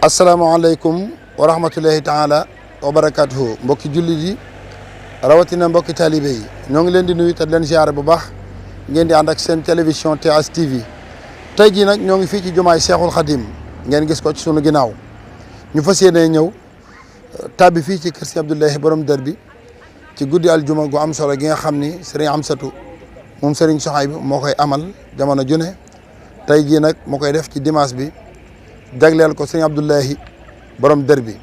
asalaamaaleykum wa rahmatullahi taala wa barakatuhu mbokki jullit yi rawatina mbokki taalibe yi ñoo ngi leen di nuyu te leen ziare bu baax ngeen di ànd ak seen télévision TH TV tey jii nag ñoo ngi fii ci jumaay Cheikhul Khadim ngeen gis ko ci sunu ginnaaw ñu fas yéenee ñëw tàbbi fii ci kër Serigne Abdoulahi borom dër bi ci guddi aljuma gu am solo gi nga xam ni Serigne Amsatou moom Serigne Souhaïbou moo koy amal jamono june tey jii nag moo koy def ci dimanche bi jagleel ko Serigne Abdoulahi borom dër bi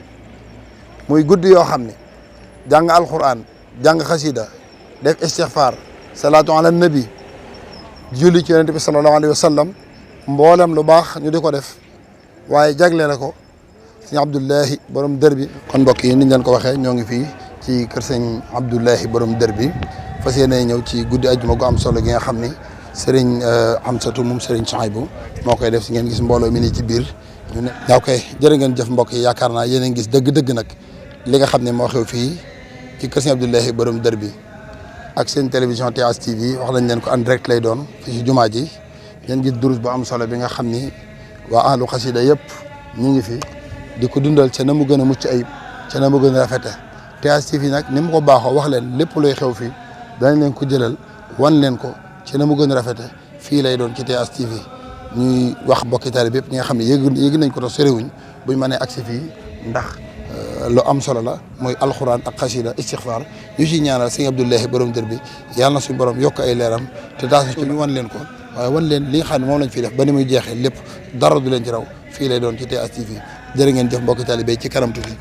muy guddi yoo xam ne jàng alquran jàng xasida def istixfar salaatu ala nabi julli ci yonent bi sallallahu alayhi wa sallam mboolem lu baax ñu di ko def waaye jagleel ko Serigne Abdoulahi borom dër bi. kon mbokk yi niñ leen ko waxee ñoo ngi fii ci kër Serigne Abdoulahi borom dër bi fas yéene ñëw ci guddi ajjuma gu am solo gi nga xam ni Serigne Amsatou moom Serigne Souhaïbou moo koy def si ngeen gis mbooloo mi nii ci biir. ñu ne waaw kay jërë ngeen jëf mbokk yi yaakaar naa yéen a ngi gis dëgg-dëgg nag li nga xam ne moo xew fii ci kër Serigne Abdoulahi borom dër bi ak seen télévision TH TV wax nañ leen ko en direct lay doon fii ci jumaa ji ngeen gis durus bu am solo bi nga xam ni waa ahlu xasida yëpp ñu ngi fi di ko dundal ca na mu gën a mucc ayib ca na mu gën a rafete TH TV nag ni mu ko baaxoo wax leen lépp luy xew fii danañ leen ko jëlal wan leen ko ca na mu gën a rafete fii lay doon ci TH TV ñuy wax bokki taalibe bépp ñi nga xam ne yéegi nañ ko te soriwuñ buñ mënee agsi fii ndax lu am solo la mooy alxuraan ak xasida istixfaar ñu ciy ñaanal Serigne Abdoulahi borom dër bi yàlla na suñu borom yokk ay leeram te taas ci ñu wan leen ko waaye wan leen li nga xam ne moom lañ fiy def ba ni muy jeexee lépp dara du leen ci raw fii lay doon ci TH TV jërë ngeen jëf mbokki taalibe ci kanam tuuti.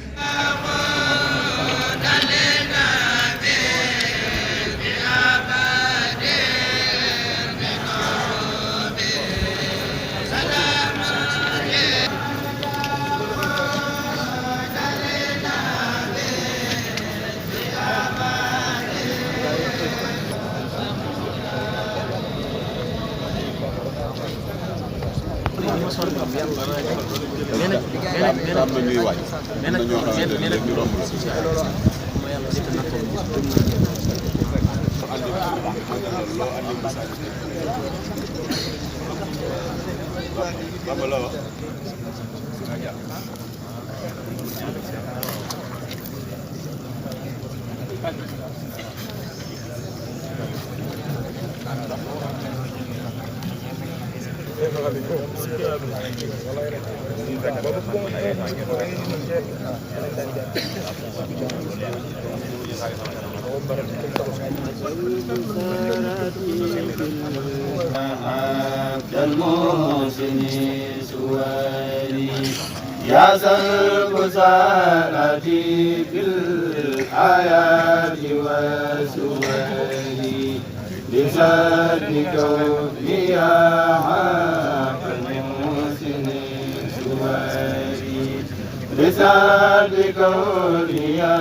يا سلب سالتي في الحياة والسؤال لسان كوني يا حق المحسن سؤالي لسان كوني يا